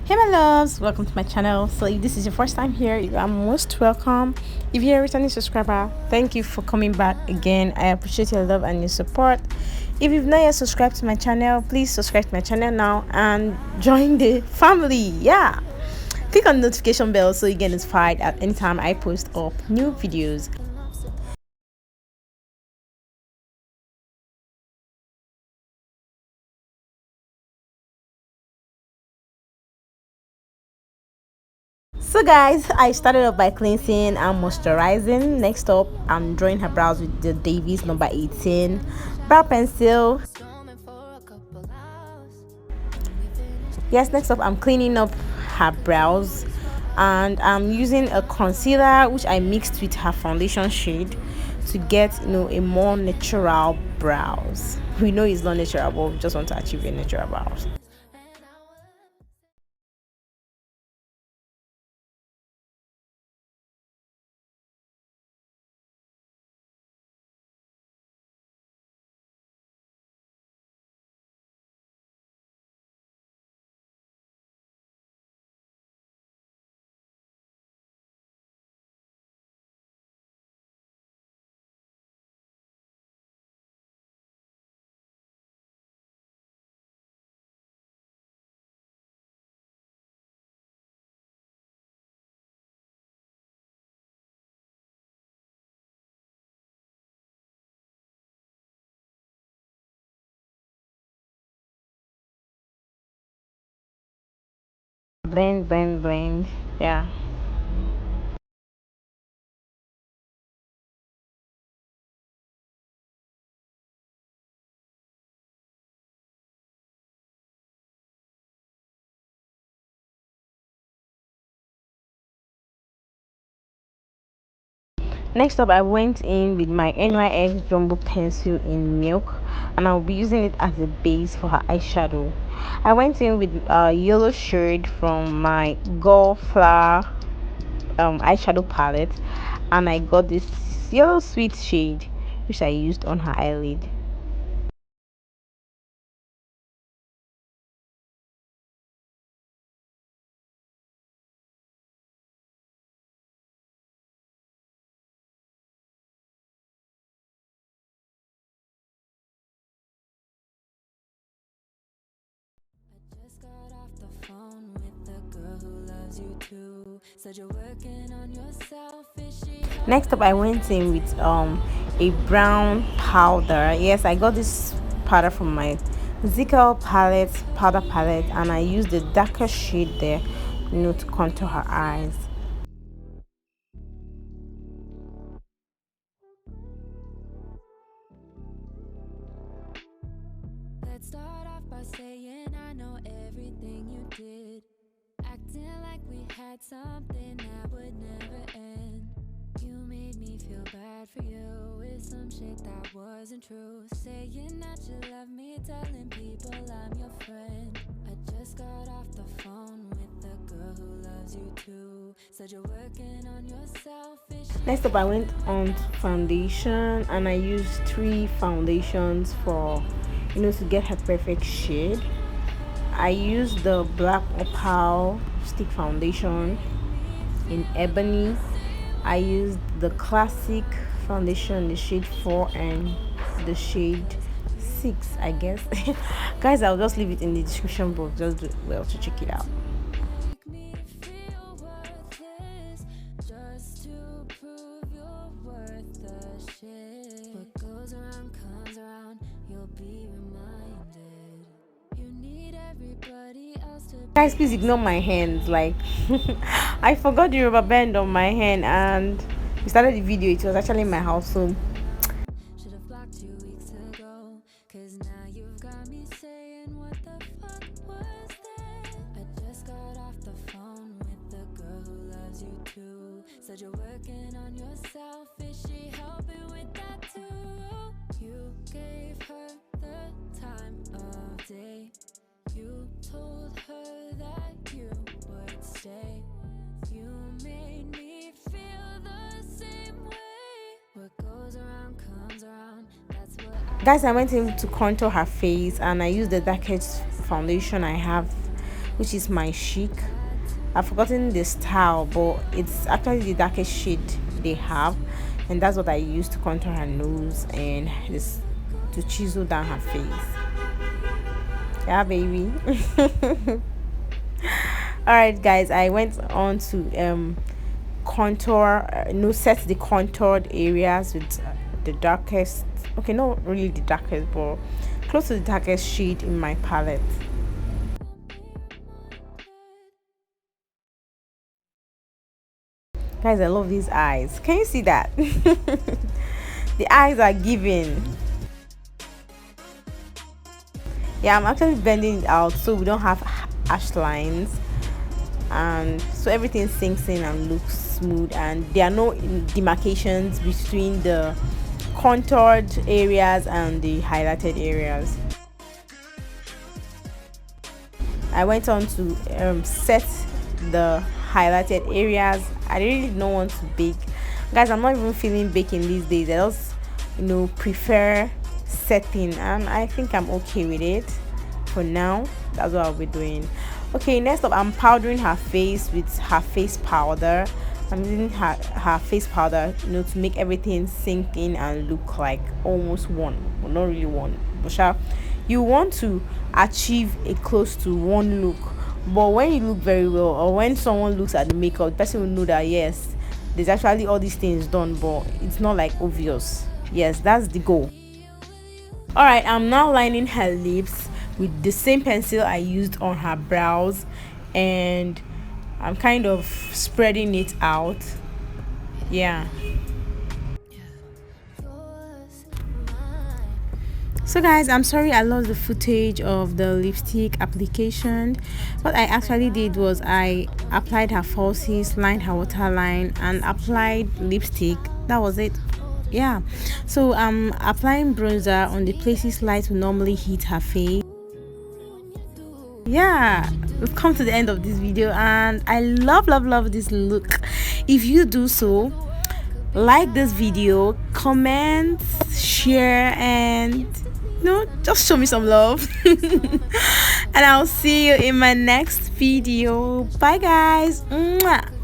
Hey my loves, welcome to my channel. So if this is your first time here, you are most welcome. If you're a returning subscriber, thank you for coming back again. I appreciate your love and your support. If you've not yet subscribed to my channel, please subscribe to my channel now and join the family. Yeah, click on the notification bell so you get notified at any time I post up new videos. So guys, I started off by cleansing and moisturizing. Next up, I'm drawing her brows with the Davies number 18 brow pencil. Yes, next up I'm cleaning up her brows and I'm using a concealer which I mixed with her foundation shade to get a more natural brows. We know it's not natural, but we just want to achieve a natural brows. Blend, yeah. Next up, I went in with my NYX Jumbo pencil in milk, and I'll be using it as a base for her eyeshadow. I went in with a yellow shade from my Gulflower eyeshadow palette, and I got this yellow sweet shade which I used on her eyelid. Next up, I went in with a brown powder. Yes, I got this powder from my Zical powder palette, and I used the darker shade there, to contour her eyes. Let's start off by saying I know everything you did, acting like we had something that would never end. You made me feel bad for you with some shit that wasn't true, saying that you love me, telling people I'm your friend. I just got off the phone with the girl who loves you too, said you're working on yourself. Next up, I went on foundation, and I used 3 foundations for to get her perfect shade. I used the black Opal stick foundation in ebony. I used the classic foundation, the shade 4 and the shade 6, I guess. Guys, I'll just leave it in the description box, just do well to check it out. Guys, please ignore my hands, like I forgot the rubber band on my hand, and we started the video, it was actually in my house, so should have blocked 2 weeks ago, cause now you've got me saying what the fuck was that. I just got off the phone with the girl who loves you too, said you're working on yourself, is she helping with that too? You gave her the time of day, you told her that you would stay, you made me feel the same way. What goes around comes around, that's Guys, I went in to contour her face, and I used the darkest foundation I have which is my Chic. I've forgotten the style, but it's actually the darkest shade they have, and that's what I use to contour her nose and this to chisel down her face. Yeah, baby. All right, guys, I went on to contour, no, set the contoured areas with the darkest, okay, not really the darkest, but close to the darkest shade in my palette. Guys, I love these eyes. Can you see that? The eyes are giving. Yeah, I'm actually blending it out so we don't have harsh lines, and so everything sinks in and looks smooth, and there are no demarcations between the contoured areas and the highlighted areas. I went on to set the highlighted areas. I really don't want to bake, guys. I'm not even feeling baking these days. I just prefer setting, and I think I'm okay with it for now. That's what I'll be doing. Okay, next up, I'm powdering her face with her face powder. I'm using her face powder, to make everything sink in and look like almost one, but not really one. But you want to achieve a close to one look, but when you look very well, or when someone looks at the makeup, the person will know that yes, there's actually all these things done, but it's not like obvious. Yes, that's the goal. All right, I'm now lining her lips with the same pencil I used on her brows, and I'm kind of spreading it out. Yeah. So guys, I'm sorry I lost the footage of the lipstick application. What I actually did was I applied her falsies, lined her waterline, and applied lipstick. That was it. Yeah, so I'm applying bronzer on the places light will normally hit her face. Yeah, we've come to the end of this video, and I love this look. If you do so, like this video, comment, share, and just show me some love. And I'll see you in my next video. Bye guys. Mwah.